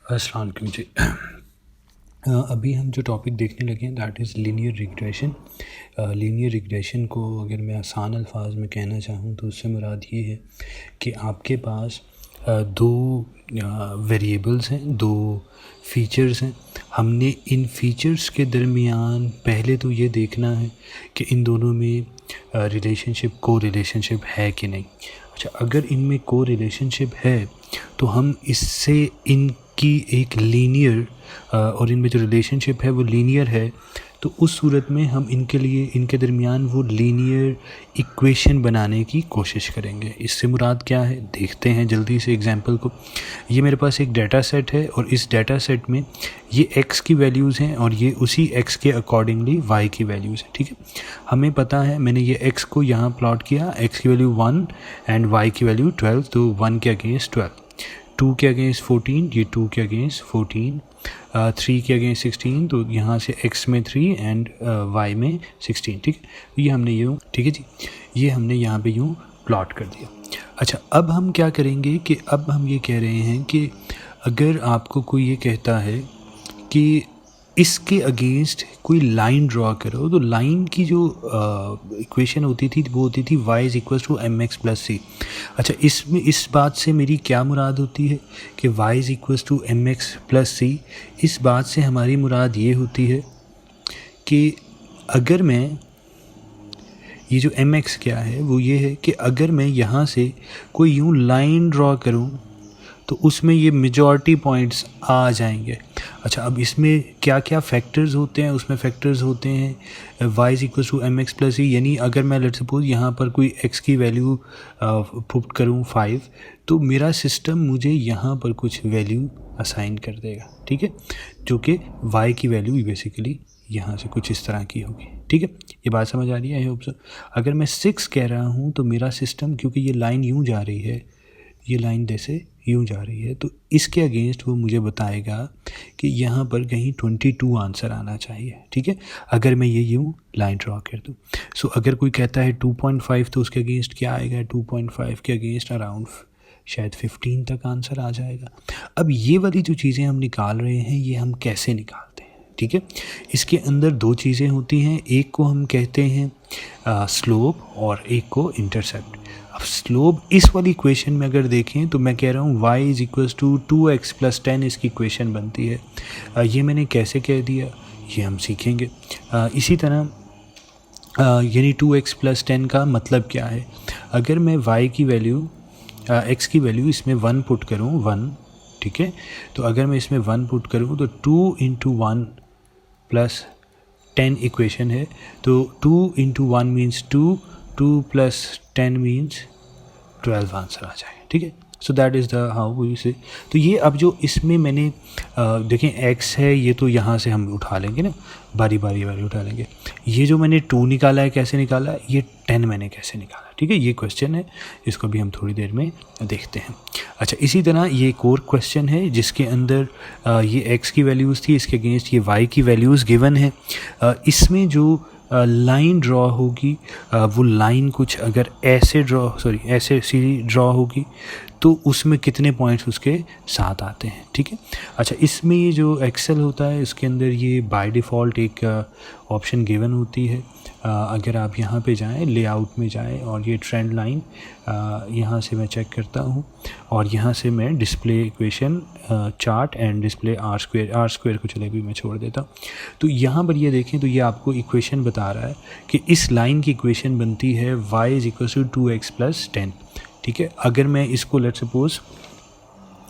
अस्सलाम वालेकुम जी। अभी हम जो टॉपिक देखने लगे हैं that is linear regression. Linear regression को अगर मैं आसान अल्फाज में कहना चाहूँ तो उससे मुराद ये है कि आपके पास दो वेरिएबल्स हैं, दो फीचर्स हैं। हमने इन फीचर्स के दरमियान पहले तो ये देखना है कि इन दोनों में को रिलेशनशिप है कि नहीं। अच्छा, अगर इनमें को रिलेशनशिप है तो हम इससे इनकी एक लीनियर और इनमें जो रिलेशनशिप है वो लीनियर है, तो उस सूरत में हम इनके दरमियान वो लीनियर इक्वेशन बनाने की कोशिश करेंगे। इससे मुराद क्या है देखते हैं जल्दी से एग्जांपल को। ये मेरे पास एक डाटा सेट है और इस डाटा सेट में ये x की वैल्यूज़ हैं और ये उसी x के अकॉर्डिंगली y की वैल्यूज़ हैं। ठीक है, हमें पता है, मैंने ये x को यहाँ प्लॉट किया, x की वैल्यू 1 एंड y की वैल्यू 12, तो 1 के अगेंस्ट 12, 2 के अगेंस्ट 14, ये 2 के अगेंस्ट 14, 3 के अगेंस्ट 16, तो यहाँ से x में 3 एंड y में 16। ठीक है, ये हमने यूँ, ठीक है जी, ये हमने यहाँ पे यूँ प्लॉट कर दिया। अच्छा, अब हम क्या करेंगे कि अब हम ये कह रहे हैं कि अगर आपको कोई ये कहता है कि इसके अगेंस्ट कोई लाइन ड्रॉ करो, तो लाइन की जो इक्वेशन होती थी वो होती थी y is equal to M x plus c. अच्छा, इसमें इस बात से मेरी क्या मुराद होती है कि y is equal to M x plus c. इस बात से हमारी मुराद ये होती है कि अगर मैं ये जो एम एक्स क्या है वो ये है कि अगर मैं यहाँ से कोई यूँ लाइन ड्रॉ करूँ तो उसमें ये मेजॉरिटी पॉइंट्स आ जाएंगे। अच्छा, अब इसमें क्या क्या फैक्टर्स होते हैं, उसमें फैक्टर्स होते हैं y is equal to M x plus e, यानी अगर मैं लेट सपोज यहाँ पर कोई x की वैल्यू पुट करूँ 5, तो मेरा सिस्टम मुझे यहाँ पर कुछ वैल्यू असाइन कर देगा। ठीक है, जो कि y की वैल्यू बेसिकली यहाँ से कुछ इस तरह की होगी। ठीक है, ये बात समझ आ रही है आई होप सो। अगर मैं 6 कह रहा हूँ तो मेरा सिस्टम, क्योंकि ये लाइन यूँ जा रही है, ये लाइन जैसे यूँ जा रही है, तो इसके अगेंस्ट वो मुझे बताएगा कि यहाँ पर कहीं 22 आंसर आना चाहिए। ठीक है, अगर मैं ये यूँ लाइन ड्रॉ कर दूँ। सो अगर कोई कहता है 2.5 तो उसके अगेंस्ट क्या आएगा, 2.5 के अगेंस्ट अराउंड शायद 15 तक आंसर आ जाएगा। अब ये वाली जो चीज़ें हम निकाल रहे हैं ये हम कैसे निकालते हैं? ठीक है, इसके अंदर दो चीज़ें होती हैं, एक को हम कहते हैं स्लोप और एक को इंटरसेप्ट। अब स्लोप इस वाली इक्वेशन में अगर देखें तो मैं कह रहा हूँ y is equals to 2x plus 10 इसकी इक्वेशन बनती है। ये मैंने कैसे कह दिया ये हम सीखेंगे। इसी तरह यानी 2x प्लस 10 का मतलब क्या है, अगर मैं y की वैल्यू x की वैल्यू इसमें 1 पुट करूँ 1, ठीक है, तो अगर मैं इसमें 1 पुट करूँ तो 2 इंटू 1 प्लस 10 इक्वेशन है, तो 2 into 1 means 2, 2 plus 10 means 12 answer आ जाए। ठीक है, so that is the how we say. तो ये अब जो इसमें मैंने देखें x है, ये तो यहाँ से हम उठा लेंगे ना, बारी उठा लेंगे। ये जो मैंने 2 निकाला है कैसे निकाला है, ये 10 मैंने कैसे निकाला। ठीक है, ये क्वेश्चन है, इसको भी हम थोड़ी देर में देखते हैं। अच्छा, इसी तरह ये एक और क्वेश्चन है जिसके अंदर ये x की वैल्यूज़ थी, इसके अगेंस्ट ये y की वैल्यूज़ गिवन है। इसमें जो लाइन ड्रॉ होगी वो लाइन कुछ अगर ऐसे सीधी ड्रॉ होगी तो उसमें कितने पॉइंट्स उसके साथ आते हैं। ठीक है, अच्छा, इसमें ये जो एक्सेल होता है इसके अंदर ये बाय डिफ़ॉल्ट एक ऑप्शन गिवन होती है। अगर आप यहाँ पे जाएं, लेआउट में जाएं और ये ट्रेंड लाइन यहाँ से मैं चेक करता हूँ और यहाँ से मैं display equation chart and display R square को चले भी मैं छोड़ देता हूँ। तो यहाँ पर ये देखें तो ये आपको इक्वेशन बता रहा है कि इस लाइन की इक्वेशन बनती है y is equal to 2x plus 10। ठीक है, अगर मैं इसको लेट सपोज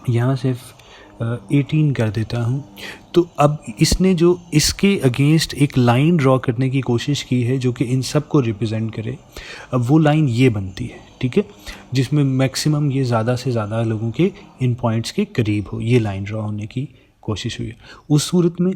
यहाँ से 18 कर देता हूँ, तो अब इसने जो इसके अगेंस्ट एक लाइन ड्रॉ करने की कोशिश की है जो कि इन सब को रिप्रेजेंट करे, अब वो लाइन ये बनती है। ठीक है, जिसमें मैक्सिमम ये ज़्यादा से ज़्यादा लोगों के इन पॉइंट्स के करीब हो, ये लाइन ड्रॉ होने की कोशिश हुई है। उस सूरत में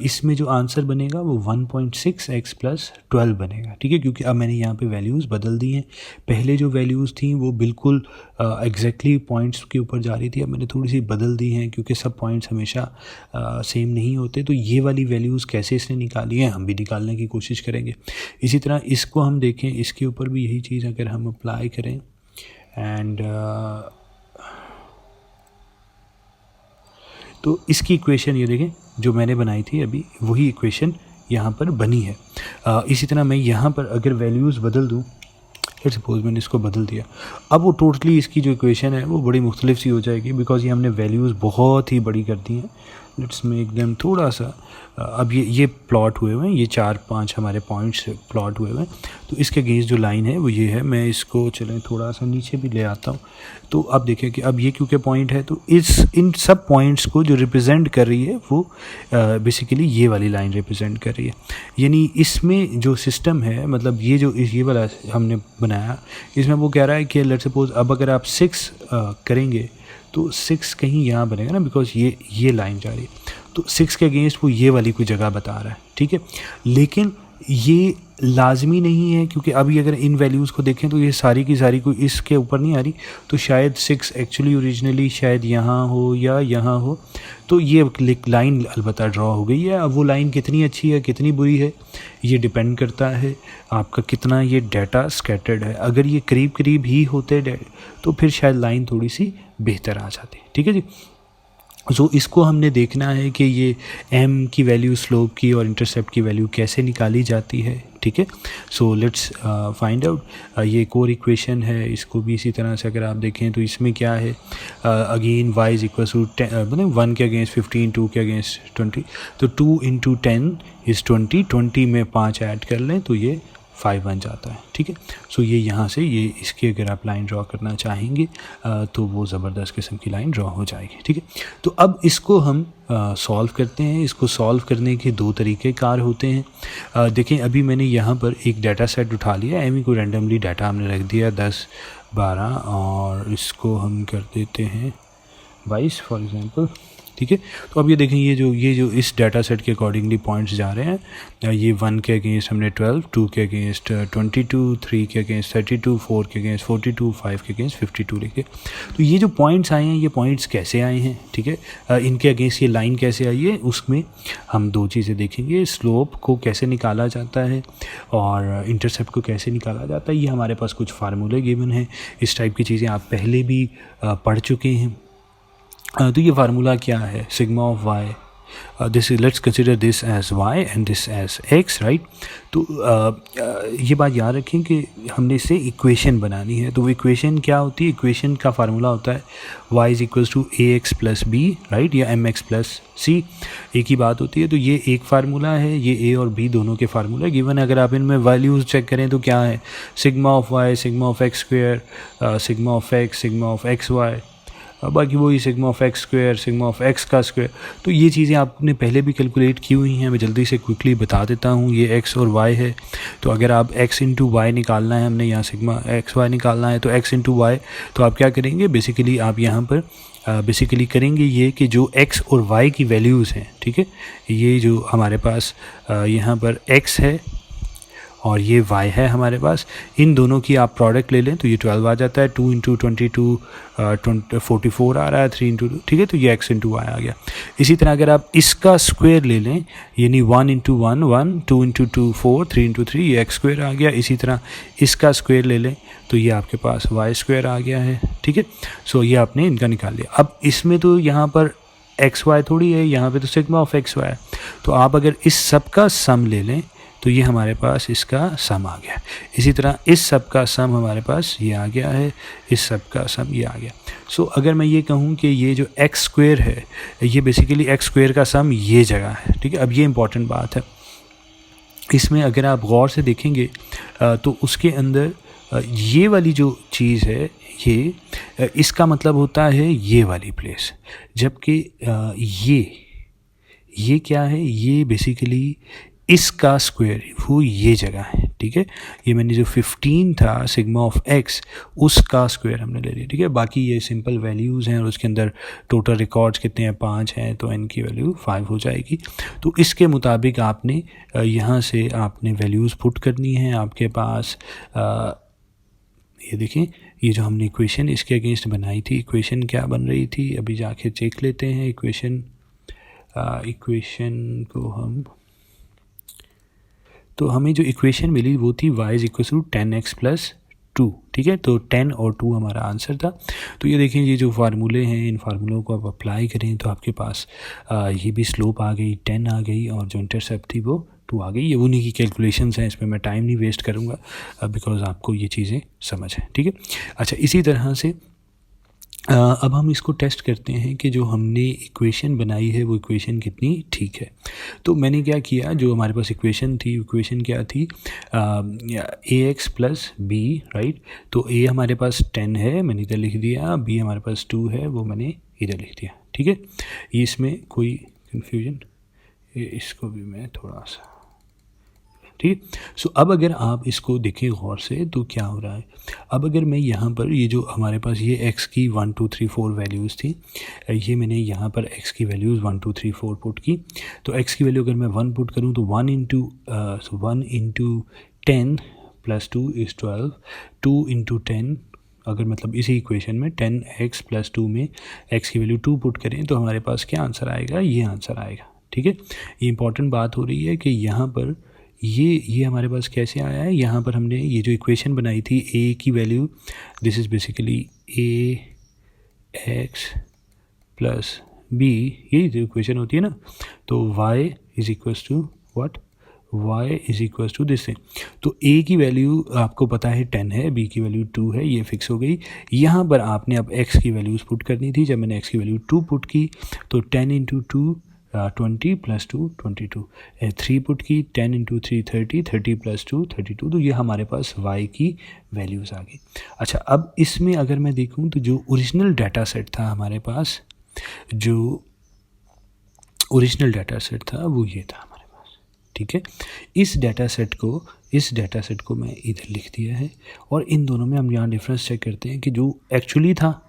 इसमें जो आंसर बनेगा वो 1.6x प्लस 12 बनेगा। ठीक है, क्योंकि अब मैंने यहाँ पे वैल्यूज़ बदल दी हैं। पहले जो वैल्यूज़ थी वो बिल्कुल एग्जैक्टली पॉइंट्स के ऊपर जा रही थी, अब मैंने थोड़ी सी बदल दी हैं क्योंकि सब पॉइंट्स हमेशा सेम नहीं होते। तो ये वाली वैल्यूज़ कैसे इसने निकाली हैं हम भी निकालने की कोशिश करेंगे। इसी तरह इसको हम देखें, इसके ऊपर भी यही चीज़ अगर हम अप्लाई करें एंड तो इसकी इक्वेशन ये देखें जो मैंने बनाई थी अभी, वही इक्वेशन यहाँ पर बनी है। इसी तरह मैं यहाँ पर अगर वैल्यूज़ बदल दूँ, लेट्स सपोज मैंने इसको बदल दिया, अब वो टोटली इसकी जो इक्वेशन है वो बड़ी मुख्तलिफ सी हो जाएगी, बिकॉज ये हमने वैल्यूज़ बहुत ही बड़ी कर दी हैं। लेट्स मेक देम थोड़ा सा, अब ये प्लॉट हुए हुए हैं, ये 4-5 हमारे पॉइंट्स प्लॉट हुए हुए हैं। तो इसके अगेंस्ट जो लाइन है वो ये है। मैं इसको चलें थोड़ा सा नीचे भी ले आता हूँ। तो अब देखें कि अब ये क्योंकि पॉइंट है, तो इन सब पॉइंट्स को जो रिप्रेजेंट कर रही है वो बेसिकली ये वाली लाइन रिप्रेजेंट कर रही है। यानी इसमें जो सिस्टम है, मतलब ये वाला हमने बनाया, इसमें वो कह रहा है कि लेट्स सपोज अब अगर आप 6 करेंगे तो 6 कहीं यहाँ बनेगा ना, बिकॉज ये लाइन जा रही है, तो 6 के अगेंस्ट वो ये वाली कोई जगह बता रहा है, ठीक है। लेकिन ये लाजमी नहीं है, क्योंकि अभी अगर इन वैल्यूज़ को देखें तो ये सारी की सारी कोई इसके ऊपर नहीं आ रही, तो शायद 6 एक्चुअली ओरिजिनली शायद यहाँ हो या यहाँ हो। तो ये लाइन अलबत्ता ड्रॉ हो गई है। अब वो लाइन कितनी अच्छी है कितनी बुरी है ये डिपेंड करता है आपका कितना ये डाटा स्कैटर्ड है। अगर ये करीब करीब ही होते तो फिर शायद लाइन थोड़ी सी बेहतर आ जाती, ठीक है जी। सो इसको हमने देखना है कि ये m की वैल्यू, स्लोप की और इंटरसेप्ट की वैल्यू कैसे निकाली जाती है, ठीक है। So let's find out. ये एक और इक्वेशन है, इसको भी इसी तरह से अगर आप देखें तो इसमें क्या है, again y is equal to 10, मतलब 1 के अगेंस्ट 15, 2 के अगेंस्ट 20, तो 2 × 10 इज़ 20, 20 में 5 ऐड कर लें तो ये 5 बन जाता है, ठीक है। सो ये यहाँ से ये इसकी अगर आप लाइन ड्रॉ करना चाहेंगे तो वो ज़बरदस्त किस्म की लाइन ड्रॉ हो जाएगी, ठीक है। तो अब इसको हम सॉल्व करते हैं। इसको सॉल्व करने के 2 तरीके कार होते हैं। देखें अभी मैंने यहाँ पर एक डाटा सेट उठा लिया, एमी को रैंडमली डाटा हमने रख दिया 10, 12 और इसको हम कर देते हैं 22 फॉर एग्ज़ाम्पल, ठीक है। तो अब ये देखें ये जो इस डाटा सेट के अकॉर्डिंगली पॉइंट्स जा रहे हैं, ये 1 के अगेंस्ट हमने 12, 2 के अगेंस्ट 22, 3 के अगेंस्ट 32, 4 के अगेंस्ट 42, 5 के अगेंस्ट 52 लिखे। तो ये जो पॉइंट्स आए हैं ये पॉइंट्स कैसे आए हैं, ठीक है, इनके अगेंस्ट ये लाइन कैसे आई है, उसमें हम 2 चीज़ें देखेंगे। स्लोप को कैसे निकाला जाता है और इंटरसेप्ट को कैसे निकाला जाता है। ये हमारे पास कुछ फार्मूले गिवन हैं, इस टाइप की चीज़ें आप पहले भी पढ़ चुके हैं। तो ये फार्मूला क्या है, sigma of Y, this is, let's consider this as Y and this as X, right. तो ये बात याद रखें कि हमने इससे इक्वेशन बनानी है। तो वो इक्वेशन क्या होती है, इक्वेशन का फार्मूला होता है y is equals to ax plus B, right, या mx प्लस सी, एक ही बात होती है। तो ये एक फार्मूला है, ये a और b दोनों के फार्मूला गिवन है। अगर आप इनमें वैल्यूज़ चेक करें तो क्या है, sigma of Y, sigma of X square, sigma of X, sigma of X Y, बाकी वही sigma of X square, sigma of X का स्क्वेयर। तो ये चीज़ें आपने पहले भी कैलकुलेट की हुई हैं, मैं जल्दी से क्विकली बता देता हूँ। ये एक्स और वाई है, तो अगर आप एक्स इंटू वाई निकालना है, हमने यहाँ सिग्मा एक्स वाई निकालना है, तो एक्स इंटू वाई, तो आप क्या करेंगे, बेसिकली आप यहाँ पर बेसिकली करेंगे ये कि जो x और y की वैल्यूज़ हैं, ठीक है, ये जो हमारे पास यहाँ पर x है और ये y है हमारे पास, इन दोनों की आप प्रोडक्ट ले लें तो ये 12 आ जाता है। 2 × 22 44 आ रहा है, 3 × 2, ठीक है, तो ये x × y आ गया। इसी तरह अगर आप इसका स्क्वायर ले लें, यानी 1 × 1 1, 2 × 2 4, 3 × 3, ये x स्क्वायर आ गया। इसी तरह इसका स्क्वायर ले लें तो ये आपके पास y स्क्वायर आ गया है, ठीक है। सो ये आपने इनका निकाल लिया। अब इसमें तो यहाँ पर एक्स वाई थोड़ी है, यहाँ पे तो सिग्मा ऑफ एक्स वाई है। तो आप अगर इस सब का सम ले लें तो ये हमारे पास इसका सम आ गया। इसी तरह इस सब का सम हमारे पास ये आ गया है, इस सब का सम ये आ गया। सो अगर मैं ये कहूँ कि ये जो एक्स स्क्वायर है, ये बेसिकली एक्स स्क्वायर का सम ये जगह है, ठीक है। अब ये इंपॉर्टेंट बात है, इसमें अगर आप गौर से देखेंगे तो उसके अंदर ये वाली जो चीज़ है, ये इसका मतलब होता है ये वाली प्लेस, जबकि ये क्या है, ये बेसिकली इसका स्क्वायर वो ये जगह है, ठीक है। ये मैंने जो 15 था सिग्मा ऑफ एक्स, उसका स्क्वायर हमने ले लिया, ठीक है। बाकी ये सिंपल वैल्यूज़ हैं और उसके अंदर टोटल रिकॉर्ड्स कितने हैं, 5 हैं, तो n की वैल्यू 5 हो जाएगी। तो इसके मुताबिक आपने यहाँ से आपने वैल्यूज़ पुट करनी है। आपके पास ये देखें, ये जो हमने इक्वेशन इसके अगेंस्ट बनाई थी, इक्वेशन क्या बन रही थी, अभी जाके चेक लेते हैं इक्वेशन को हम। तो हमें जो इक्वेशन मिली वो थी y is equal to 10x plus 2, ठीक है। तो 10 और 2 हमारा आंसर था। तो ये देखें, ये जो फार्मूले हैं, इन फार्मूलों को आप अप्लाई करें तो आपके पास ये भी स्लोप आ गई, 10 आ गई, और जो इंटरसेप्ट थी वो 2 आ गई। ये उन्हीं की कैलकुलेशंस हैं, इसमें मैं टाइम नहीं वेस्ट करूँगा बिकॉज आपको ये चीज़ें समझ हैं, ठीक है। अच्छा, इसी तरह से अब हम इसको टेस्ट करते हैं कि जो हमने इक्वेशन बनाई है वो इक्वेशन कितनी ठीक है। तो मैंने क्या किया, जो हमारे पास इक्वेशन थी, इक्वेशन क्या थी, ए एक्स प्लस बी, राइट। तो ए हमारे पास 10 है, मैंने इधर लिख दिया, बी हमारे पास 2 है, वो मैंने इधर लिख दिया, ठीक है। ये इसमें कोई कन्फ्यूजन, इसको भी मैं थोड़ा सा, ठीक। सो अब अगर आप इसको देखें गौर से तो क्या हो रहा है। अब अगर मैं यहाँ पर ये जो हमारे पास ये x की 1 2 3 4 वैल्यूज़ थी, ये मैंने यहाँ पर x की वैल्यूज़ 1 2 3 4 पुट की। तो x की वैल्यू अगर मैं 1 पुट करूँ तो 1 इंटू 10 प्लस 2 इज़ 12, 2 इंटू 10, अगर मतलब इसी इक्वेशन में 10x प्लस 2 में x की वैल्यू 2 पुट करें तो हमारे पास क्या आंसर आएगा, ये आंसर आएगा, ठीक है। ये इंपॉर्टेंट बात हो रही है कि यहाँ पर ये हमारे पास कैसे आया है। यहाँ पर हमने ये जो इक्वेशन बनाई थी, a की value, this is basically ax plus b, यही जो इक्वेशन होती है ना। तो y is equals to what, y is equals to this thing. तो a की वैल्यू आपको पता है 10 है, b की वैल्यू 2 है, ये फिक्स हो गई। यहाँ पर आपने अब x की वैल्यूज़ पुट करनी थी। जब मैंने x की वैल्यू 2 पुट की तो 10 इंटू 2 20 प्लस 2 22, 3 पुट की, 10 इंटू 3 30, 30 प्लस 2 32। तो ये हमारे पास y की वैल्यूज़ आ गई। अच्छा, अब इसमें अगर मैं देखूं तो जो ओरिजिनल डाटा सेट था हमारे पास, जो ओरिजिनल डाटा सेट था वो ये था हमारे पास, ठीक है। इस डाटा सेट को मैं इधर लिख दिया है, और इन दोनों में हम यहाँ डिफरेंस चेक करते हैं कि जो एक्चुअली था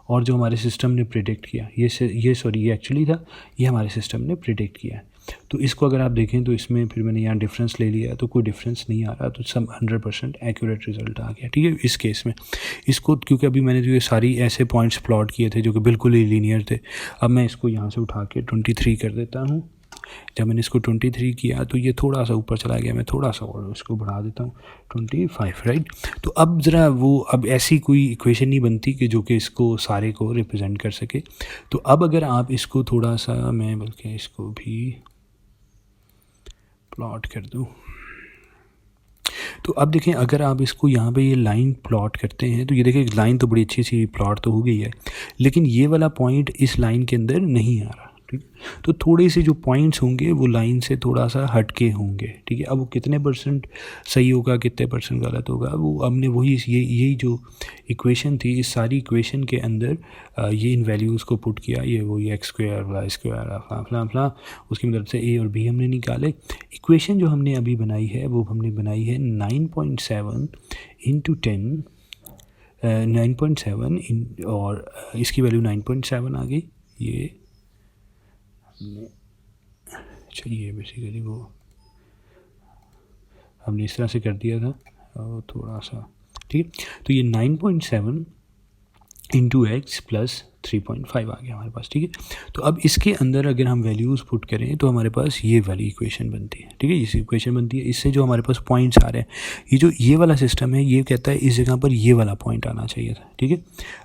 और जो हमारे सिस्टम ने प्रिडिक्ट किया, ये एक्चुअली था, ये हमारे सिस्टम ने प्रिडिक्ट किया। तो इसको अगर आप देखें तो इसमें फिर मैंने यहाँ डिफरेंस ले लिया तो कोई डिफरेंस नहीं आ रहा, तो सब 100% एक्यूरेट रिजल्ट आ गया, ठीक है। इस केस में इसको, क्योंकि अभी मैंने जो ये सारी ऐसे पॉइंट्स प्लॉट किए थे जो कि बिल्कुल ही लीनियर थे, अब मैं इसको यहाँ से उठा के 23 कर देता हूँ। जब मैंने इसको 23 किया तो ये थोड़ा सा ऊपर चला गया, मैं थोड़ा सा और इसको बढ़ा देता हूँ 25, राइट। तो अब ज़रा वो, अब ऐसी कोई इक्वेशन नहीं बनती कि जो कि इसको सारे को रिप्रेजेंट कर सके। तो अब अगर आप इसको थोड़ा सा, मैं बल्कि इसको भी प्लॉट कर दूँ, तो अब देखें, अगर आप इसको यहाँ पे ये लाइन प्लॉट करते हैं तो ये देखें लाइन तो बड़ी अच्छी सी प्लॉट तो हो गई है, लेकिन ये वाला पॉइंट इस लाइन के अंदर नहीं आ रहा, ठीक। तो थोड़े से जो पॉइंट्स होंगे वो लाइन से थोड़ा सा हटके होंगे, ठीक है। अब वो कितने परसेंट सही होगा, कितने परसेंट गलत होगा, वो हमने वही यही जो इक्वेशन थी, इस सारी इक्वेशन के अंदर ये इन वैल्यूज़ को पुट किया, ये वो एक्स स्क्वायर वाई स्क्वायर फला उसकी मदद से ए और बी हमने निकाले। इक्वेशन जो हमने अभी बनाई है वो हमने बनाई है 9.7 इंटू 10, 9.7 और इसकी वैल्यू 9.7 आ गई। ये चलिए बेसिकली वो हमने इस तरह से कर दिया था, और थोड़ा सा, ठीक है। तो ये 9.7 इंटू एक्स प्लस 3.5 आ गया हमारे पास, ठीक है। तो अब इसके अंदर अगर हम वैल्यूज़ पुट करें तो हमारे पास ये वाली इक्वेशन बनती है, ठीक है। इस इक्वेशन बनती है, इससे जो हमारे पास पॉइंट्स आ रहे हैं, ये वाला सिस्टम है, ये कहता है इस जगह पर ये वाला पॉइंट आना चाहिए था, ठीक है।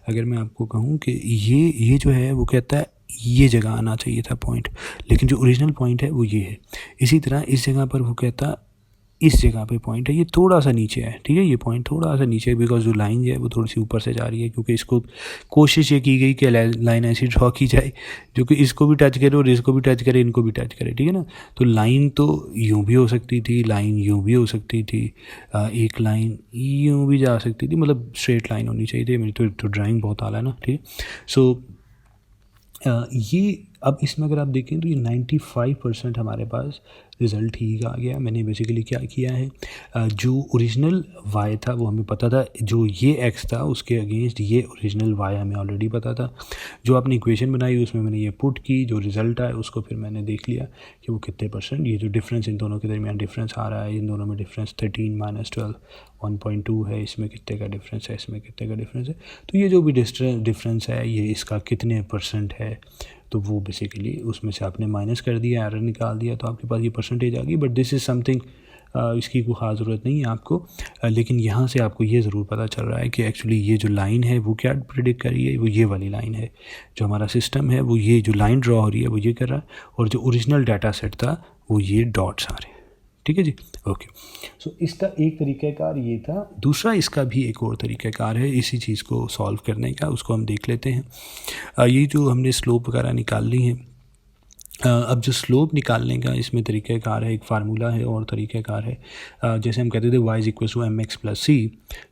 अगर मैं आपको कहूँ कि ये जो है वो कहता है ये जगह आना चाहिए था पॉइंट, लेकिन जो ओरिजिनल पॉइंट है वो ये है। इसी तरह इस जगह पर वो कहता इस जगह पे पॉइंट है, ये थोड़ा सा नीचे है, ठीक है। ये पॉइंट थोड़ा सा नीचे है बिकॉज जो लाइन है वो थोड़ी सी ऊपर से जा रही है, क्योंकि इसको कोशिश ये की गई कि लाइन ऐसी ड्रॉ की जाए जो कि इसको भी टच करे और इसको भी टच करे, इनको भी टच करे, ठीक है ना। तो लाइन तो यूँ भी हो सकती थी, लाइन यूँ भी हो सकती थी, एक लाइन यूँ भी जा सकती थी, मतलब स्ट्रेट लाइन होनी चाहिए थी। मेरी तो ड्राइंग बहुत आला है ना, ठीक है। सो ये अब इसमें अगर आप देखें तो ये 95% हमारे पास रिज़ल्ट ठीक आ गया। मैंने बेसिकली क्या किया है, जो ओरिजिनल y था वो हमें पता था, जो ये x था उसके अगेंस्ट ये ओरिजिनल y हमें ऑलरेडी पता था। जो आपने इक्वेशन बनाई उसमें मैंने ये पुट की, जो रिज़ल्ट आया उसको फिर मैंने देख लिया कि वो कितने परसेंट, ये जो डिफरेंस इन दोनों के दरमियान डिफरेंस आ रहा है, इन दोनों में डिफरेंस 13 - 12 1.2 है, इसमें कितने का डिफरेंस है, इसमें कितने का डिफरेंस है। तो ये जो भी डिफरेंस है ये इसका कितने परसेंट है, तो वो बेसिकली उसमें से आपने माइनस कर दिया, एरर निकाल दिया, तो आपके पास ये परसेंटेज आ गई। बट दिस इज़ समथिंग इसकी कोई ख़ास ज़रूरत नहीं है आपको, लेकिन यहाँ से आपको ये ज़रूर पता चल रहा है कि एक्चुअली ये जो लाइन है वो क्या प्रेडिक्ट कर रही है, वो ये वाली लाइन है। जो हमारा सिस्टम है वो ये जो लाइन ड्रॉ हो रही है वो ये कर रहा है, और जो ओरिजिनल डाटा सेट था वो ये डॉट्स आ रहे हैं। ठीक है जी, ओके। सो इसका एक तरीक़ाकार ये था। दूसरा इसका भी एक और तरीक़ाकार है इसी चीज़ को सॉल्व करने का, उसको हम देख लेते हैं। ये जो हमने स्लोप वगैरह निकाल ली है, अब जो स्लोप निकालने का इसमें तरीक़ाकार है, एक फार्मूला है और तरीक़ाकार है। जैसे हम कहते थे y = mx + c,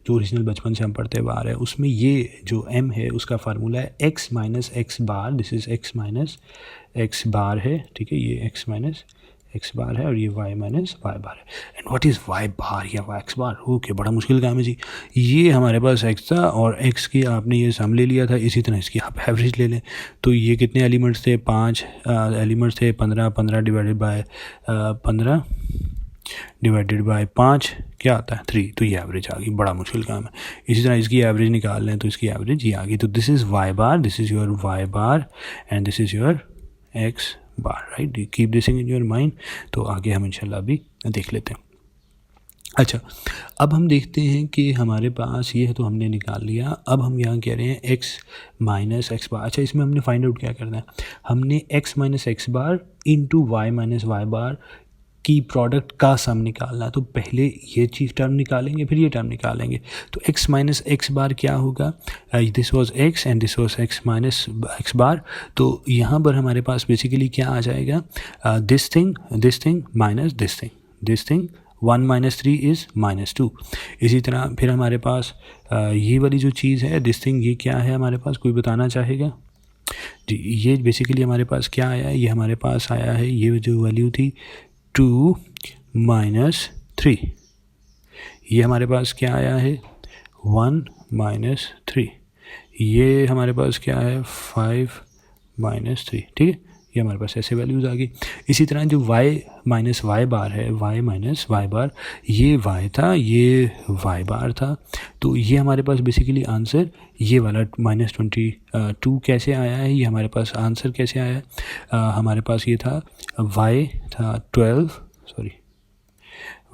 जो ओरिजिनल बचपन से हम पढ़ते हुए आ रहे हैं, उसमें ये जो m है उसका फार्मूला है x - x bar. This is x - x बार है, ठीक है, ये x - x बार है और ये y - y बार है। एंड व्हाट इज़ y बार या x बार? ओके, बड़ा मुश्किल काम है जी। ये हमारे पास x था और x की आपने ये सम ले लिया था, इसी तरह इसकी आप एवरेज ले लें। तो ये कितने एलिमेंट्स थे? 5 एलिमेंट्स थे। 15 डिवाइडेड बाय 5 क्या आता है? 3। तो ये एवरेज आ गई। बड़ा मुश्किल काम है। इसी तरह इसकी एवरेज निकाल लें तो इसकी एवरेज ये आ गई। तो this is y bar, this is your y bar and this is your x bar, right? Keep this in your mind. तो आगे हम इंशाल्लाह अभी देख लेते हैं। अच्छा, अब हम देखते हैं कि हमारे पास ये है तो हमने निकाल लिया। अब हम यहाँ कह रहे हैं x - x बार। अच्छा, इसमें हमने फाइंड आउट क्या करना है? हमने x - x bar into y - y बार की प्रोडक्ट का सम निकालना है। तो पहले ये चीज़ टर्म निकालेंगे, फिर ये टर्म निकालेंगे। तो x - x बार क्या होगा? This was x and this was x - x बार। तो यहाँ पर हमारे पास बेसिकली क्या आ जाएगा? This thing minus this thing 1 - 3 is -2। इसी तरह फिर हमारे पास ये वाली जो चीज़ है दिस थिंग, ये क्या है हमारे पास? कोई बताना चाहेगा जी? ये बेसिकली हमारे पास क्या आया है? ये हमारे पास आया है, ये जो वैल्यू थी 2 - 3। ये हमारे पास क्या आया है? 1 - 3। ये हमारे पास क्या है? 5 - 3। ठीक है, ये हमारे पास ऐसे वैल्यूज़ आ गई। इसी तरह जो y - y बार है, y - y बार, ये y था, ये y बार था। तो ये हमारे पास बेसिकली आंसर ये वाला -22 कैसे आया है? ये हमारे पास आंसर कैसे आया है? हमारे पास ये था y था 12,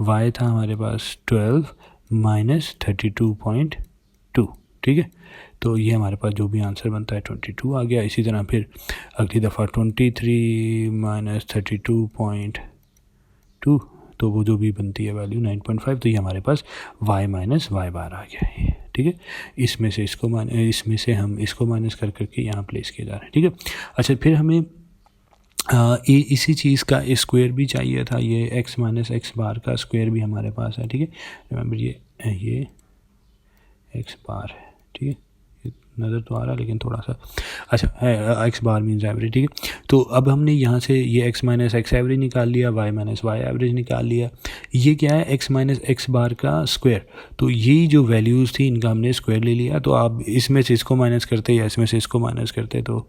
y था हमारे पास 12 - 32.2। ठीक है, तो ये हमारे पास जो भी आंसर बनता है 22 आ गया। इसी तरह फिर अगली दफ़ा 23 - 32.2, तो वो जो भी बनती है वैल्यू 9.5। तो ये हमारे पास y - y बार आ गया है। ठीक है, इसमें से हम इसको माइनस करके यहाँ प्लेस किए जा रहे हैं। ठीक है, अच्छा, फिर हमें इसी चीज़ का स्क्वायर भी चाहिए था। ये x - x बार का स्क्वायर भी हमारे पास है। ठीक है, रिमेंबर ये x बार है। ठीक है, नज़र तो आ रहा है लेकिन थोड़ा सा अच्छा है। x बार मीन्स एवरेज। ठीक है, तो अब हमने यहाँ से ये x - x एवरेज निकाल लिया, y - y एवरेज निकाल लिया। ये क्या है? x - x बार का स्क्वायर। तो ये जो वैल्यूज़ थी इनका हमने स्क्वायर ले लिया। तो आप इसमें से इसको माइनस करते या इसमें से इसको माइनस करते तो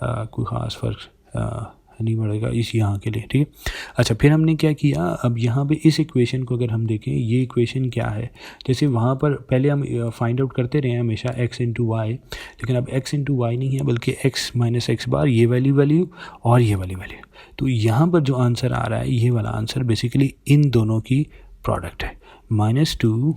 कोई ख़ास फ़र्क नहीं पड़ेगा इस यहाँ के लिए। ठीक है, अच्छा, फिर हमने क्या किया? अब यहाँ पे इस इक्वेशन को अगर हम देखें, ये इक्वेशन क्या है? जैसे वहाँ पर पहले हम फाइंड आउट करते रहे हैं हमेशा x × y, लेकिन अब x × y नहीं है बल्कि x - x बार, ये वैल्यू और ये वाली वैल्यू। तो यहाँ पर जो आंसर आ रहा है ये वाला आंसर बेसिकली इन दोनों की प्रोडक्ट है। -2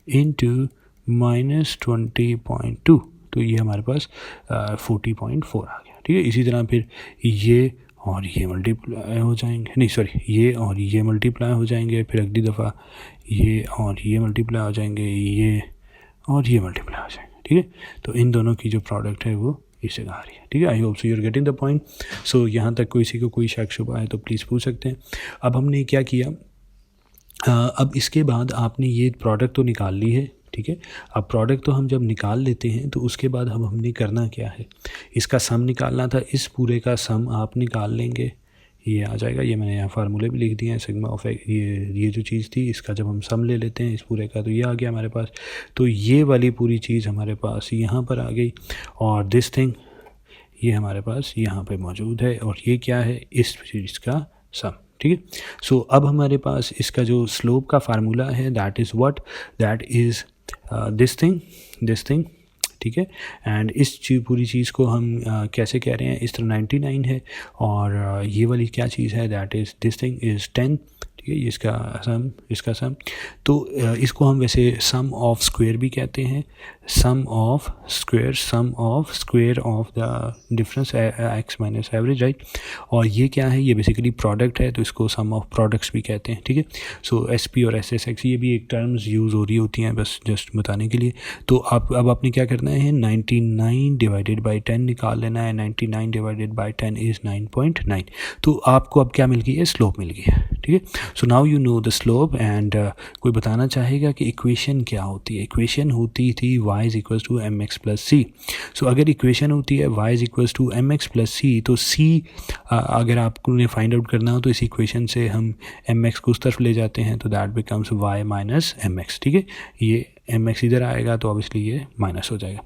× -20.2, तो ये हमारे पास 40.4 आ गया। ठीक है, इसी तरह फिर ये और ये मल्टीप्लाई हो जाएंगे, नहीं सॉरी, ये और ये मल्टीप्लाई हो जाएंगे। फिर अगली दफ़ा ये और ये मल्टीप्लाई हो जाएंगे, ये और ये मल्टीप्लाई हो जाएंगे। ठीक है, तो इन दोनों की जो प्रोडक्ट है वो इससे आ रही है। ठीक है, I hope so you are getting the point. So यहाँ तक किसी को कोई शक शुबा है तो प्लीज़ पूछ सकते हैं। अब हमने क्या किया? अब इसके बाद आपने ये प्रोडक्ट तो निकाल ली है। ठीक है, अब प्रोडक्ट तो हम जब निकाल लेते हैं तो उसके बाद हमने करना क्या है? इसका सम निकालना था। इस पूरे का सम आप निकाल लेंगे, ये आ जाएगा। ये मैंने यहाँ फार्मूले भी लिख दिए हैं, सिग्मा ऑफ ये जो चीज़ थी इसका जब हम सम ले लेते हैं इस पूरे का तो ये आ गया हमारे पास। तो ये वाली पूरी चीज़ हमारे पास यहाँ पर आ गई और दिस थिंग ये हमारे पास यहाँ पे मौजूद है और ये क्या है? इस चीज़ का सम। ठीक है, सो अब हमारे पास इसका जो स्लोप का फार्मूला है दैट इज़ दिस थिंग। ठीक है, एंड इस पूरी चीज़ को हम कैसे कह रहे हैं? इस तरह 99 है और ये वाली क्या चीज़ है? That is this thing is 10। ठीक है, ये इसका सम। तो इसको हम वैसे सम ऑफ स्क्वायर भी कहते हैं, sum of square of the difference x minus average, right. और ये क्या है, ये बेसिकली प्रोडक्ट है, तो इसको सम ऑफ प्रोडक्ट्स भी कहते हैं, ठीक है। सो एस पी और एस एस एक्स ये भी एक टर्म्स यूज़ हो रही होती हैं, बस जस्ट बताने के लिए। तो अब आपने क्या करना है, 99 डिवाइडेड बाई 10 निकाल लेना है। 99 डिवाइडेड बाई 10 इज़ 9.9। तो आपको अब क्या मिल गई है, स्लोप मिल गई है, ठीक है। So now you know the slope and कोई बताना चाहेगा कि इक्वेशन क्या होती है। इक्वेशन होती थी y is equal to M x plus c. So अगर इक्वेशन होती है y is equal to M x plus c, तो c अगर आपको फाइंड आउट करना हो तो इस इक्वेशन से हम एम एक्स को उस तरफ ले जाते हैं, तो that becomes y minus M X, ठीक है। ये एम एक्स इधर आएगा तो ऑब्वियसली ये माइनस हो जाएगा।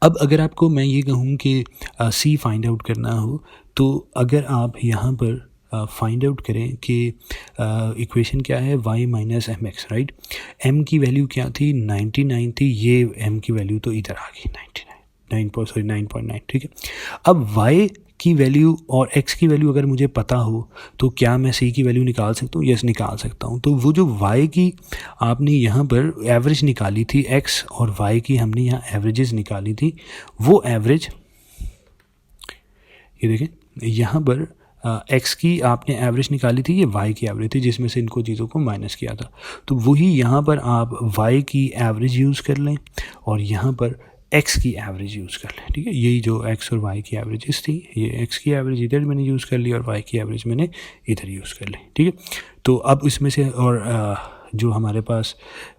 अब अगर आपको मैं ये कहूँ कि c फाइंड आउट करना हो, तो अगर आप यहाँ पर फाइंड आउट करें कि इक्वेशन क्या है, y minus M X, right. m की वैल्यू क्या थी, 99 थी, ये m की वैल्यू तो इधर आ गई 9.9, ठीक है। अब y की वैल्यू और x की वैल्यू अगर मुझे पता हो तो क्या मैं c की वैल्यू निकाल सकता हूँ, यस निकाल सकता हूँ। तो वो जो y की आपने यहाँ पर एवरेज निकाली थी, x और y की हमने यहाँ एवरेजेस निकाली थी, वो एवरेज ये देखें, यहाँ पर x की आपने एवरेज निकाली थी, ये y की एवरेज थी जिसमें से इनको चीज़ों को माइनस किया था। तो वही यहाँ पर आप y की एवरेज यूज़ कर लें और यहाँ पर x की एवरेज यूज़ कर लें, ठीक है। यही जो x और y की एवरेजेस थी, ये x की एवरेज इधर मैंने यूज़ कर ली और y की एवरेज मैंने इधर यूज़ कर ली, ठीक है। तो अब इसमें से और जो हमारे पास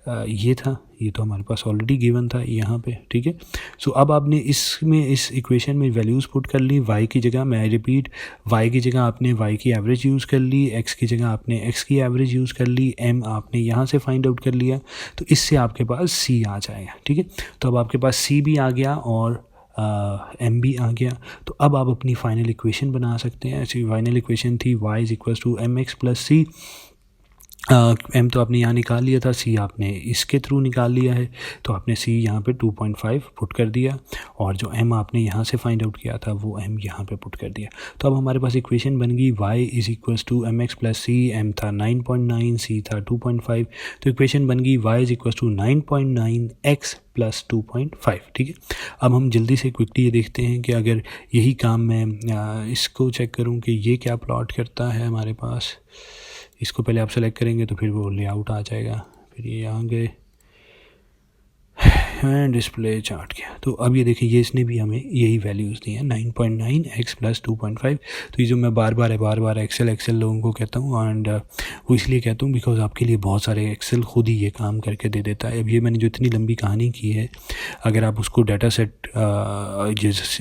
ये था, ये तो हमारे पास ऑलरेडी गिवन था यहाँ पे, ठीक है। सो अब आपने इसमें इस इक्वेशन में वैल्यूज़ पुट कर ली, y की जगह, मैं रिपीट, y की जगह आपने y की एवरेज यूज़ कर ली, x की जगह आपने x की एवरेज यूज़ कर ली, m आपने यहाँ से फाइंड आउट कर लिया, तो इससे आपके पास c आ जाएगा, ठीक है। तो अब आपके पास c भी आ गया और m भी आ गया। तो अब आप अपनी फाइनल इक्वेशन बना सकते हैं। ऐसी फाइनल इक्वेशन थी y is equal to M x plus C. m तो आपने यहाँ निकाल लिया था, c आपने इसके थ्रू निकाल लिया है, तो आपने c यहाँ पे 2.5 पुट कर दिया और जो m आपने यहाँ से फाइंड आउट किया था वो m यहाँ पे पुट कर दिया। तो अब हमारे पास इक्वेशन बन गई y is equal to M x plus C, m था 9.9, c था 2.5, तो इक्वेशन बन गई y is equal to 9.9 x plus 2.5, ठीक है। अब हम जल्दी से क्विकली ये देखते हैं कि अगर यही काम मैं इसको चेक करूँ कि ये क्या प्लॉट करता है हमारे पास। इसको पहले आप सेलेक्ट करेंगे तो फिर वो लेआउट आ जाएगा, फिर ये यहाँ गए एंड डिस्प्ले चार्ट किया। तो अब ये देखिए, ये इसने भी हमें यही वैल्यूज़ दी हैं 9.9 x प्लस 2.5। तो ये जो मैं बार बार एक्सेल लोगों को कहता हूँ, एंड वो इसलिए कहता हूँ बिकॉज आपके लिए बहुत सारे एक्सेल खुद ही ये काम करके दे देता है। अब ये मैंने जो इतनी लंबी कहानी की है, अगर आप उसको डाटा सेट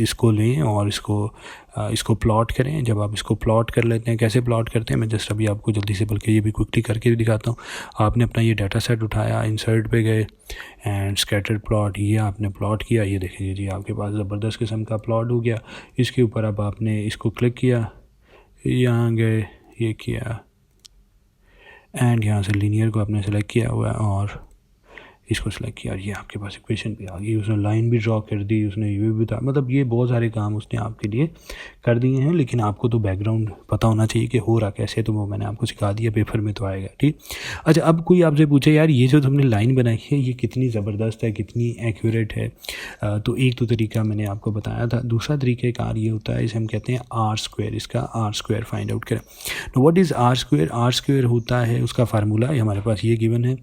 इसको लें और इसको प्लॉट करें, जब आप इसको प्लॉट कर लेते हैं, कैसे प्लॉट करते हैं मैं जस्ट अभी आपको जल्दी से बल्कि ये भी क्विकली करके भी दिखाता हूँ। आपने अपना ये डाटा सेट उठाया, इंसर्ट पे गए एंड स्कैटर्ड प्लॉट, ये आपने प्लॉट किया, ये देखिए जी आपके पास ज़बरदस्त किस्म का प्लॉट हो गया। इसके ऊपर अब आपने इसको क्लिक किया, यहाँ गए, ये किया एंड यहाँ से लीनियर को आपने सेलेक्ट किया हुआ है और इसको सेलेक्ट किया और ये आपके पास इक्वेशन भी आ गई। उसने लाइन भी ड्रॉ कर दी, उसने ये भी बता, मतलब ये बहुत सारे काम उसने आपके लिए कर दिए हैं। लेकिन आपको तो बैकग्राउंड पता होना चाहिए कि हो रहा कैसे, तो वो मैंने आपको सिखा दिया, पेपर में तो आएगा, ठीक। अच्छा, अब कोई आपसे पूछे यार ये जो तुमने लाइन बनाई है ये कितनी ज़बरदस्त है, कितनी एक्यूरेट है, तो एक तो तरीका मैंने आपको बताया था। दूसरा तरीक़ाकार ये होता है, इसे हम कहते हैं आर स्क्वायर। इसका आर स्क्वायर फाइंड आउट करें। तो what is R square? R square होता है, उसका फार्मूला हमारे पास ये गिवन है,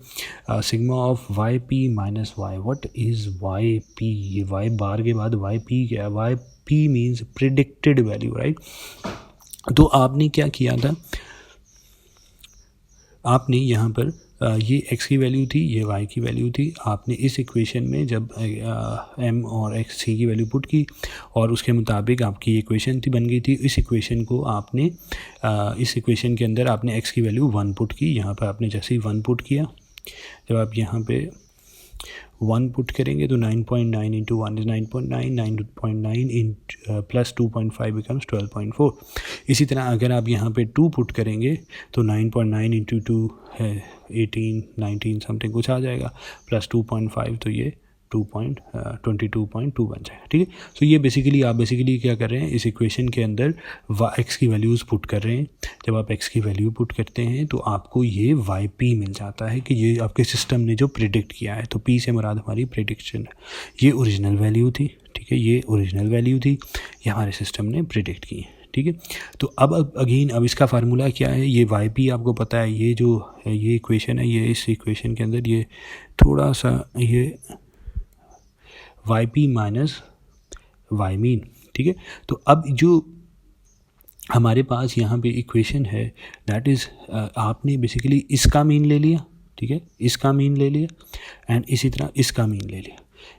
sigma of Y P minus Y. What is Y P? ये वाई बार के बाद वाई पी क्या है? Y P means predicted value, right. तो आपने क्या किया था, आपने यहाँ पर ये x की वैल्यू थी, ये y की वैल्यू थी। आपने इस इक्वेशन में जब m और x c की वैल्यू पुट की और उसके मुताबिक आपकी इक्वेशन थी बन गई थी। इस इक्वेशन को आपने इस इक्वेशन के अंदर आपने x की वैल्यू 1 पुट की। यहाँ पर आपने जैसे ही 1 पुट किया, जब आप यहाँ पे 1 पुट करेंगे तो 9.9 into 1 is 9.9, 9.9 in plus 2.5 becomes 12.4। इसी तरह अगर आप यहाँ पे 2 पुट करेंगे तो 9.9 इंटू 2 है 18, 19 समथिंग कुछ आ जाएगा, प्लस 2.5 तो ये 22.2 बन जाएगा, ठीक है। सो ये बेसिकली आप क्या कर रहे हैं, इस इक्वेशन के अंदर x की वैल्यूज़ पुट कर रहे हैं। जब आप x की वैल्यू पुट करते हैं तो आपको ये yp मिल जाता है कि ये आपके सिस्टम ने जो प्रिडिक्ट किया है। तो p से मुराद हमारी प्रिडिक्शन है, ये ओरिजिनल वैल्यू थी, ठीक है, ये ओरिजिनल वैल्यू थी, ये हमारे सिस्टम ने प्रिडिक्ट की है, ठीक है। तो अब अगेन अब इसका फार्मूला क्या है, ये yp आपको पता है, ये जो ये इक्वेशन है, ये इस इक्वेशन के अंदर ये थोड़ा सा ये yp माइनस y मीन, ठीक है। तो अब जो हमारे पास यहाँ पे इक्वेशन है दैट इज़ आपने बेसिकली इसका मीन ले लिया, ठीक है, इसका मीन ले लिया एंड इसी तरह इसका मीन ले लिया।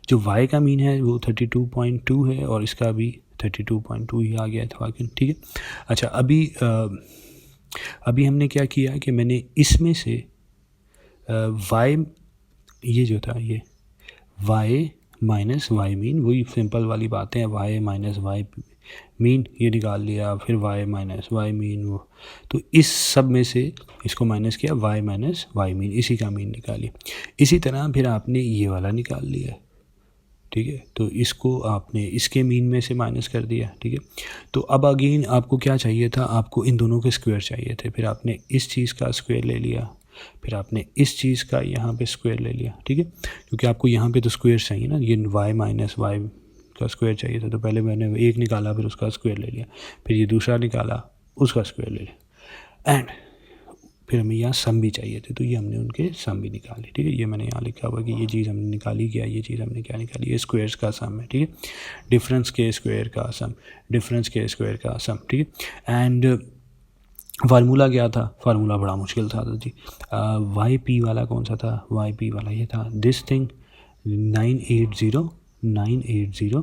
जो y का मीन है वो 32.2 है और इसका भी 32.2 ही आ गया था वाकई, ठीक है। अच्छा, अभी हमने क्या किया कि मैंने इसमें से y ये जो था ये y माइनस वाई मीन, वही सिंपल वाली बातें हैं, y माइनस वाई मीन ये निकाल लिया, फिर y माइनस वाई मीन वो, तो इस सब में से इसको माइनस किया, y माइनस वाई मीन, इसी का मीन निकालिए। इसी तरह फिर आपने ये वाला निकाल लिया, ठीक है, तो इसको आपने इसके मीन में से माइनस कर दिया, ठीक है। तो अब अगेन आपको क्या चाहिए था, आपको इन दोनों के स्क्वायर चाहिए थे, फिर आपने इस चीज़ का स्क्वायर ले लिया, फिर आपने इस चीज़ का यहाँ पे स्क्वायर ले लिया, ठीक है, क्योंकि आपको यहाँ पे तो स्क्वायर चाहिए ना, ये y माइनस वाई का स्क्वायर चाहिए था, तो पहले मैंने एक निकाला, फिर उसका स्क्वायर ले लिया, फिर ये दूसरा निकाला, उसका स्क्वायर ले लिया, एंड फिर हमें यहाँ सम भी चाहिए थे, तो ये हमने उनके सम भी निकाले, ठीक है। ये मैंने यहाँ लिखा हुआ कि ये चीज़ हमने निकाली क्या, ये चीज़ हमने क्या निकाली, ये स्क्वायर्स का सम है, ठीक है, डिफरेंस के स्क्वायर का सम, डिफरेंस के स्क्वायर का सम, ठीक है। एंड फार्मूला क्या था, फार्मूला बड़ा मुश्किल था जी। वाई पी वाला कौन सा था, वाई पी वाला ये था, दिस थिंग 980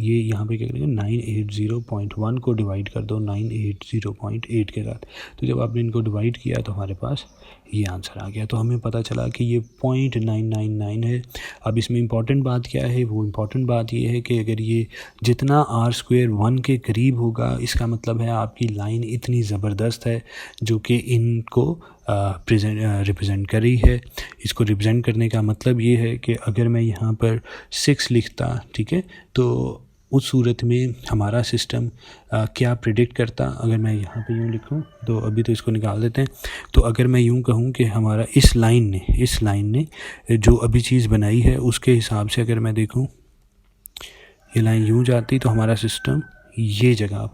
ये यहाँ पे क्या करेंगे, 980.1 को डिवाइड कर दो 980.8 के साथ, तो जब आपने इनको डिवाइड किया तो हमारे पास ये आंसर आ गया। तो हमें पता चला कि ये 0.999 है। अब इसमें इम्पॉर्टेंट बात क्या है, वो इम्पॉर्टेंट बात ये है कि अगर ये जितना r² 1 के करीब होगा, इसका मतलब है आपकी लाइन इतनी ज़बरदस्त है जो कि इनको रिप्रेजेंट कर रही है। इसको रिप्रेजेंट करने का मतलब ये है कि अगर मैं यहाँ पर 6 लिखता, ठीक है, तो उस सूरत में हमारा सिस्टम क्या प्रिडिक्ट करता। अगर मैं यहाँ पे यूँ लिखूँ तो अभी तो इसको निकाल देते हैं, तो अगर मैं यूँ कहूँ कि हमारा इस लाइन ने जो अभी चीज़ बनाई है उसके हिसाब से अगर मैं देखूँ, ये लाइन यूँ जाती तो हमारा सिस्टम ये जगह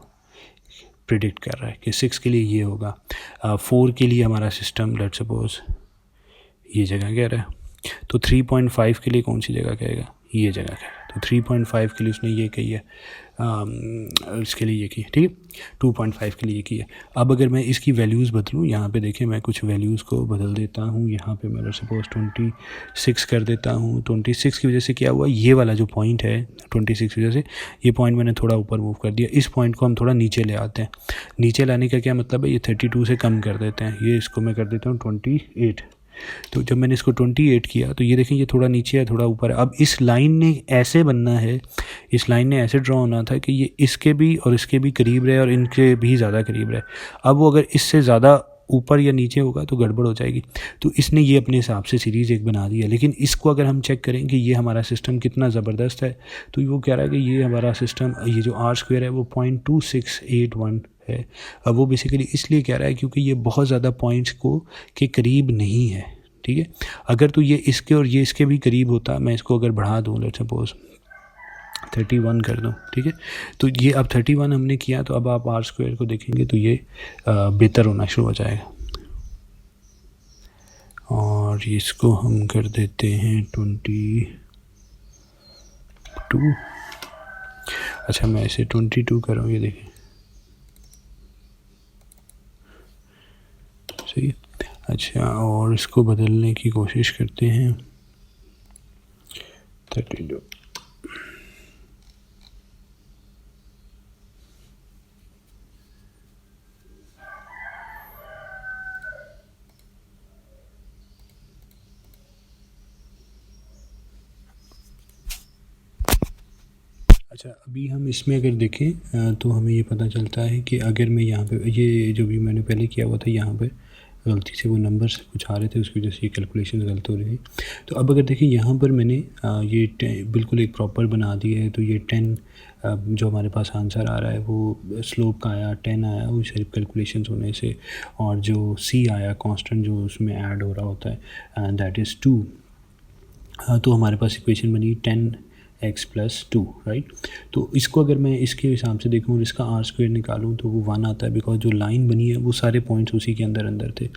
प्रिडिक्ट कर रहा है कि 6 के लिए ये होगा, 4 के लिए हमारा सिस्टम लेट्स सपोज ये जगह कह रहा है, तो 3.5 के लिए कौन सी जगह कहेगा, ये जगह कहेगा, तो 3.5 के लिए उसने ये कही है, इसके लिए ये की है, ठीक है, 2.5 के लिए ये की है। अब अगर मैं इसकी वैल्यूज़ बदलूँ, यहाँ पे देखें मैं कुछ वैल्यूज़ को बदल देता हूँ, यहाँ पे मैं सपोज 26 कर देता हूँ। 26 की वजह से क्या हुआ, ये वाला जो पॉइंट है 26 की वजह से ये पॉइंट मैंने थोड़ा ऊपर मूव कर दिया, इस पॉइंट को हम थोड़ा नीचे ले आते हैं। नीचे लाने का क्या मतलब है, ये 32 से कम कर देते हैं, ये इसको मैं कर देता हूँ 28। तो जब मैंने इसको 28 किया तो ये देखें ये थोड़ा नीचे है थोड़ा ऊपर है। अब इस लाइन ने ऐसे बनना है, इस लाइन ने ऐसे ड्रॉ होना था कि ये इसके भी और इसके भी करीब रहे और इनके भी ज़्यादा करीब रहे। अब वो अगर इससे ज़्यादा ऊपर या नीचे होगा तो गड़बड़ हो जाएगी। तो इसने ये अपने हिसाब से सीरीज़ एक बना दी है, लेकिन इसको अगर हम चेक करें कि ये हमारा सिस्टम कितना ज़बरदस्त है, तो वो कह रहा है कि ये हमारा सिस्टम, ये जो r² है वो 0.2681 है। अब वो बेसिकली इसलिए कह रहा है क्योंकि ये बहुत ज़्यादा पॉइंट्स को के करीब नहीं है, ठीक है। अगर तो ये इसके और ये इसके भी करीब होता, मैं इसको अगर बढ़ा दूँ लेट्स सपोज 31 कर दूँ, ठीक है, तो ये अब 31 हमने किया, तो अब आप r² को देखेंगे तो ये बेहतर होना शुरू हो जाएगा। और इसको हम कर देते हैं 22। अच्छा मैं इसे 22 करूँ, ये देखें सही है। अच्छा और इसको बदलने की कोशिश करते हैं 32। अच्छा अभी हम इसमें अगर देखें तो हमें ये पता चलता है कि अगर मैं यहाँ पे ये जो भी मैंने पहले किया हुआ था यहाँ पे गलती से वो नंबर्स कुछ आ रहे थे, उसकी वजह से ये कैलकुलेशन गलत हो रही थी। तो अब अगर देखिए यहाँ पर मैंने ये बिल्कुल एक प्रॉपर बना दिया है, तो ये 10 जो हमारे पास आंसर आ रहा है वो स्लोप का आया, 10 आया वो सिर्फ कैलकुलेशन होने से, और जो सी आया कांस्टेंट जो उसमें ऐड हो रहा होता है दैट इज़ 2। तो हमारे पास इक्वेशन बनी 10x + 2, राइट। तो इसको अगर मैं इसके हिसाब से देखूँ और इसका r² निकालूँ तो वो 1 आता है, बिकॉज जो लाइन बनी है वो सारे पॉइंट्स उसी के अंदर अंदर थे।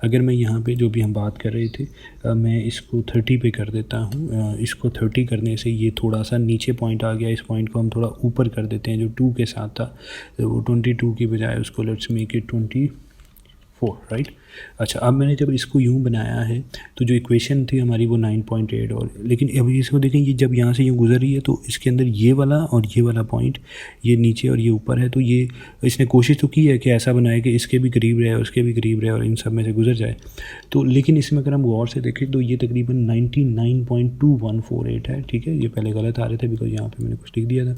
अगर मैं यहाँ पे जो भी हम बात कर रहे थे मैं इसको 30 पे कर देता हूँ, इसको 30 करने से ये थोड़ा सा नीचे पॉइंट आ गया, इस पॉइंट को हम थोड़ा ऊपर कर देते हैं, जो 2 के साथ था वो 22 की बजाय उसको लेट्स मेक इट 24, राइट। अच्छा, अब मैंने जब इसको यूँ बनाया है तो जो इक्वेशन थी हमारी वो 9.8, और लेकिन अभी इसको देखें, ये जब यहाँ से यूँ गुजर रही है तो इसके अंदर ये वाला और ये वाला पॉइंट, ये नीचे और ये ऊपर है, तो ये इसने कोशिश तो की है कि ऐसा बनाए कि इसके भी करीब रहे, उसके भी करीब रहे और इन सब में से गुजर जाए। तो लेकिन इसमें अगर हम गौर से देखें तो ये तकरीबन 99.2148 है, ठीक है। ये पहले गलत आ रहे थे बिकॉज यहाँ पर मैंने कुछ लिख दिया था।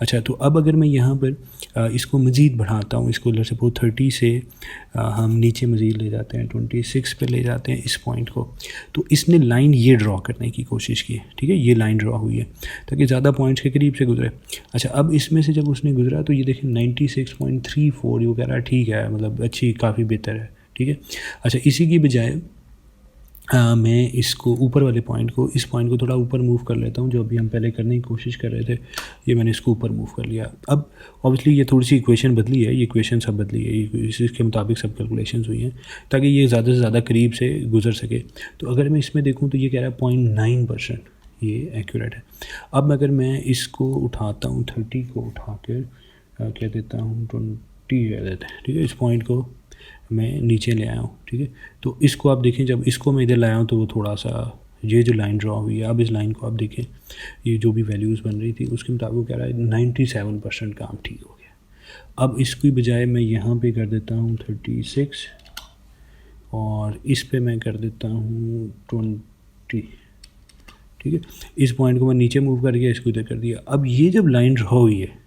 अच्छा, तो अब अगर मैं यहाँ पर इसको मज़ीद बढ़ाता हूँ, इसको लेट्स सपोज 30 से हम नीचे मज़ीद ले जाते हैं, 26 पे ले जाते हैं इस पॉइंट को, तो इसने लाइन ये ड्रॉ करने की कोशिश की, ठीक है। ये लाइन ड्रॉ हुई है ताकि ज़्यादा पॉइंट्स के करीब से गुजरे। अच्छा, अब इसमें से जब उसने गुजरा तो ये देखिए 96.34, ये कह रहा है ठीक है, मतलब अच्छी काफ़ी बेहतर है, ठीक है। अच्छा, इसी की बजाय मैं इसको ऊपर वाले पॉइंट को, इस पॉइंट को थोड़ा ऊपर मूव कर लेता हूँ, जो अभी हम पहले करने की कोशिश कर रहे थे, ये मैंने इसको ऊपर मूव कर लिया। अब ऑब्वियसली ये थोड़ी सी इक्वेशन बदली है, ये इक्वेशन सब बदली है, इसके मुताबिक सब कैलकुलेशंस हुई हैं ताकि ये ज़्यादा से ज़्यादा करीब से गुजर सके। तो अगर मैं इसमें देखूँ तो ये कह रहा है 0.9% ये एक्यूरेट है। अब अगर मैं इसको उठाता हूँ, 30 को उठा कर क्या देता हूँ 20 कह देते हैं, ठीक है। इस पॉइंट को मैं नीचे ले आया हूँ, ठीक है। तो इसको आप देखें, जब इसको मैं इधर लाया हूँ तो वो थोड़ा सा ये जो लाइन ड्रॉ हुई है, अब इस लाइन को आप देखें, ये जो भी वैल्यूज़ बन रही थी उसके मुताबिक कह रहा है 97% काम ठीक हो गया। अब इसकी बजाय मैं यहाँ पे कर देता हूँ 36 और इस पे मैं कर देता हूँ 20, ठीक है। इस पॉइंट को मैं नीचे मूव करके इसको इधर कर दिया। अब ये जब लाइन ड्रॉ हुई है,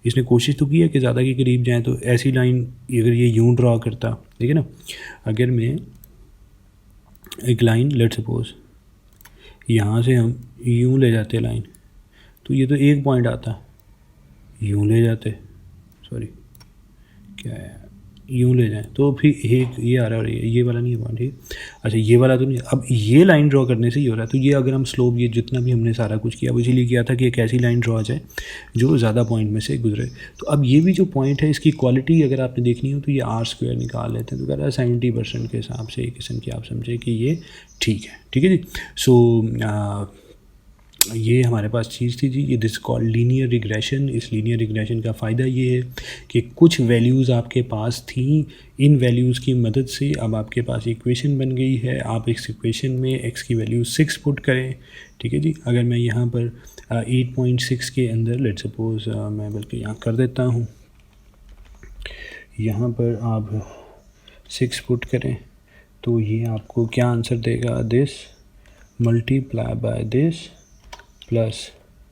इसने कोशिश तो की है कि ज़्यादा के करीब जाएँ, तो ऐसी लाइन अगर ये यूँ ड्रॉ करता, ठीक है ना, अगर मैं एक लाइन लेट सपोज यहाँ से हम यूँ ले जाते लाइन, तो ये तो एक पॉइंट आता, यूँ ले जाते, सॉरी क्या है, यूँ ले जाएं तो फिर एक ये आ रहा है और ये वाला नहीं है पॉइंट, ठीक। अच्छा, ये वाला तो नहीं, अब ये लाइन ड्रॉ करने से ही हो रहा है। तो ये अगर हम स्लोप, ये जितना भी हमने सारा कुछ किया वो इसीलिए किया था कि एक ऐसी लाइन ड्रॉ आ जाए जो ज़्यादा पॉइंट में से गुजरे। तो अब ये भी जो पॉइंट है इसकी क्वालिटी अगर आपने देखनी हो तो ये r² निकाल लेते हैं, तो कह रहा है 70% के हिसाब से एक किस्म की आप समझे कि ये ठीक है, ठीक है जी। सो ये हमारे पास चीज़ थी जी, ये दिस कॉल्ड लीनियर रिग्रेशन। इस लीनियर रिग्रेशन का फ़ायदा ये है कि कुछ वैल्यूज़ आपके पास थी, इन वैल्यूज़ की मदद से अब आपके पास इक्वेशन बन गई है। आप इस इक्वेशन में x की वैल्यू 6 पुट करें, ठीक है जी। अगर मैं यहाँ पर 8.6 के अंदर लेट सपोज मैं बल्कि यहाँ कर देता हूँ, यहाँ पर आप 6 पुट करें तो ये आपको क्या आंसर देगा, this multiply by this plus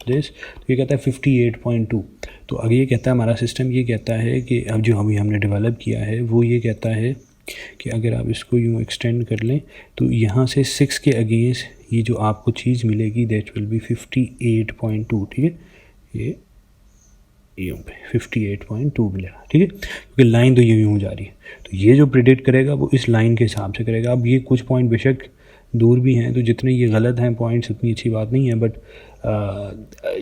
this, तो ये कहता है 58.2। तो अगर ये कहता है, हमारा सिस्टम ये कहता है कि अब जो हमने डेवलप किया है वो ये कहता है कि अगर आप इसको यूँ एक्सटेंड कर लें तो यहाँ से 6 के अगेंस्ट ये जो आपको चीज़ मिलेगी दैट विल बी 58.2, ठीक है। ये यूँ पे 58.2 मिलेगा, ठीक है, क्योंकि लाइन तो यूँ जा रही है। तो ये जो प्रिडिक्ट करेगा वो इस लाइन के हिसाब से करेगा। अब ये कुछ पॉइंट बेशक दूर भी हैं, तो जितने ये गलत हैं पॉइंट्स उतनी अच्छी बात नहीं है, बट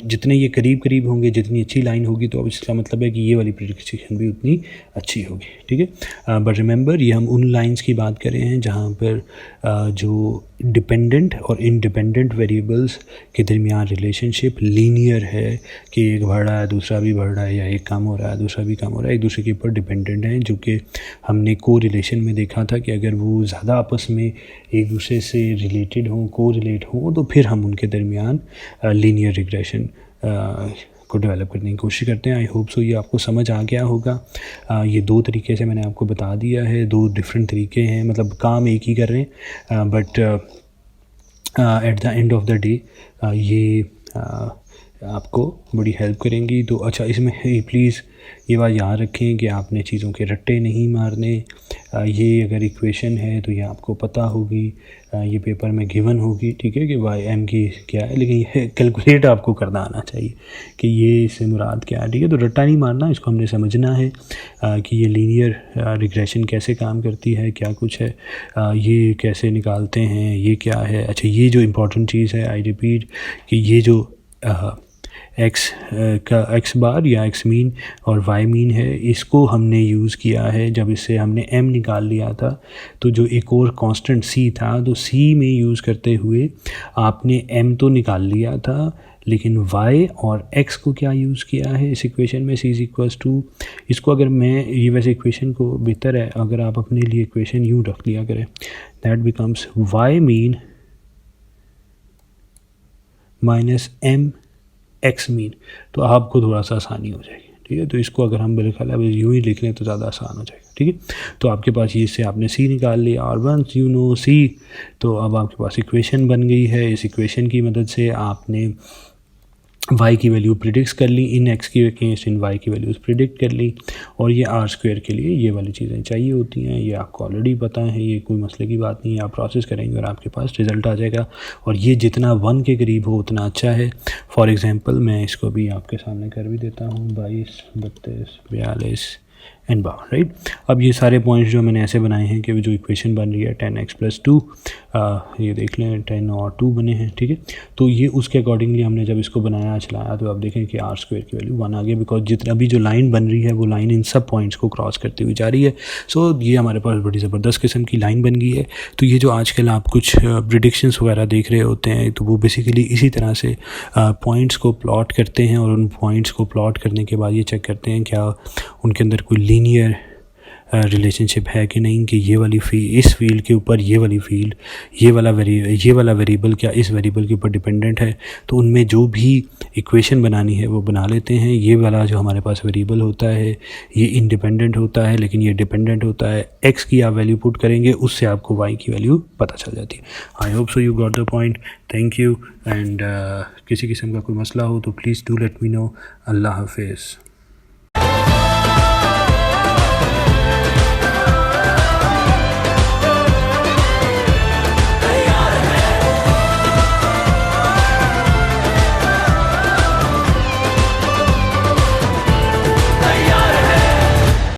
जितने ये करीब करीब होंगे, जितनी अच्छी लाइन होगी, तो अब इसका मतलब है कि ये वाली प्रेडिक्शन भी उतनी अच्छी होगी, ठीक है। बट रिमेंबर, ये हम उन लाइंस की बात कर रहे हैं जहाँ पर जो डिपेंडेंट और इंडिपेंडेंट वेरिएबल्स के दरमियान रिलेशनशिप लीनियर है कि एक बढ़ रहा है दूसरा भी बढ़ रहा है, या एक कम हो रहा है दूसरा भी कम हो रहा है, एक दूसरे के ऊपर डिपेंडेंट हैं, जो कि हमने को रिलेशन में देखा था कि अगर वो ज़्यादा आपस में एक दूसरे से रिलेटेड हों, को रिलेट हों, तो फिर हम उनके दरमियान लीनियर रिग्रेशन को डेवलप करने की कोशिश करते हैं। आई होप सो ये आपको समझ आ गया होगा। ये दो तरीके से मैंने आपको बता दिया है, दो डिफरेंट तरीके हैं, मतलब काम एक ही कर रहे हैं, but at the end of the day ये आपको बड़ी हेल्प करेंगी। तो अच्छा, इसमें प्लीज़ ये बात याद रखें कि आपने चीज़ों के रट्टे नहीं मारने। ये अगर इक्वेशन है तो ये आपको पता होगी, ये पेपर में गिवन होगी, ठीक है, कि वाई एम की क्या है, लेकिन ये कैलकुलेट आपको करना आना चाहिए कि ये इससे मुराद क्या है, ठीक है। तो रट्टा नहीं मारना, इसको हमने समझना है कि ये लीनियर रिग्रेशन कैसे काम करती है, क्या कुछ है, ये कैसे निकालते हैं, ये क्या है। अच्छा, ये जो इम्पोर्टेंट चीज़ है, आई रिपीट, कि ये जो एक्स का एक्स बार या एक्स मीन और वाई मीन है, इसको हमने यूज़ किया है जब इससे हमने एम निकाल लिया था। तो जो एक और कांस्टेंट सी था, तो सी में यूज़ करते हुए आपने एम तो निकाल लिया था, लेकिन y और x को क्या यूज़ किया है इस इक्वेशन में, c इज़ इक्वल्स टू, इसको अगर मैं, ये वैसे इक्वेशन को बेहतर है अगर आप अपने लिए इक्वेशन यूँ रख लिया करें, that becomes y mean minus m x mean, तो आपको थोड़ा सा आसानी हो जाएगी, ठीक है। तो इसको अगर हम बिल्कुल अब यूँ ही लिख लें तो ज़्यादा आसान हो जाएगा, ठीक है। तो आपके पास ये, इससे आपने c निकाल लिया, और वंस यू नो c, तो अब आपके पास इक्वेशन बन गई है। इस इक्वेशन की मदद से आपने y की वैल्यू प्रिडिक्ट कर ली, इन x की अगेंस्ट इन y की वैल्यूज़ प्रिडिक्ट कर ली, और ये r स्क्वायर के लिए ये वाली चीज़ें चाहिए होती हैं, ये आपको ऑलरेडी पता है, ये कोई मसले की बात नहीं है। आप प्रोसेस करेंगे और आपके पास रिज़ल्ट आ जाएगा, और ये जितना 1 के करीब हो उतना अच्छा है। फॉर एग्ज़ाम्पल मैं इसको भी आपके सामने कर भी देता हूँ, 22, 32, 42 एंड बाउंड, राइट। अब ये सारे पॉइंट्स जो मैंने ऐसे बनाए हैं कि जो इक्वेशन बन रही है 10x + 2, ये देख लें 10 और 2 बने हैं, ठीक है। तो ये उसके अकॉर्डिंगली हमने जब इसको बनाया चलाया तो आप देखें कि r स्क्वायर की वैल्यू 1 आ गई, बिकॉज जितना भी जो लाइन बन रही है वो लाइन इन सब पॉइंट्स को क्रॉस करती हुई जा रही है। सो ये हमारे पास बड़ी ज़बरदस्त किस्म की लाइन बन गई है। तो ये जो आजकल आप कुछ प्रिडिक्शंस वगैरह देख रहे होते हैं, तो वो बेसिकली इसी तरह से पॉइंट्स को प्लॉट करते हैं, और उन पॉइंट्स को प्लॉट करने के बाद ये चेक करते हैं क्या उनके अंदर कोई लीनियर रिलेशनशिप है कि नहीं, कि ये वाली इस फील्ड के ऊपर ये वाली फील्ड, ये वाला वेरिएबल क्या इस वेरिएबल के ऊपर डिपेंडेंट है। तो उनमें जो भी इक्वेशन बनानी है वो बना लेते हैं। ये वाला जो हमारे पास वेरिएबल होता है ये इंडिपेंडेंट होता है, लेकिन ये डिपेंडेंट होता है। x की आप वैल्यू पुट करेंगे, उससे आपको y की वैल्यू पता चल जाती है। I hope so you got the point. Thank you. And किसी किस्म का कोई मसला हो तो please do let me know. अल्लाह हाफिज़।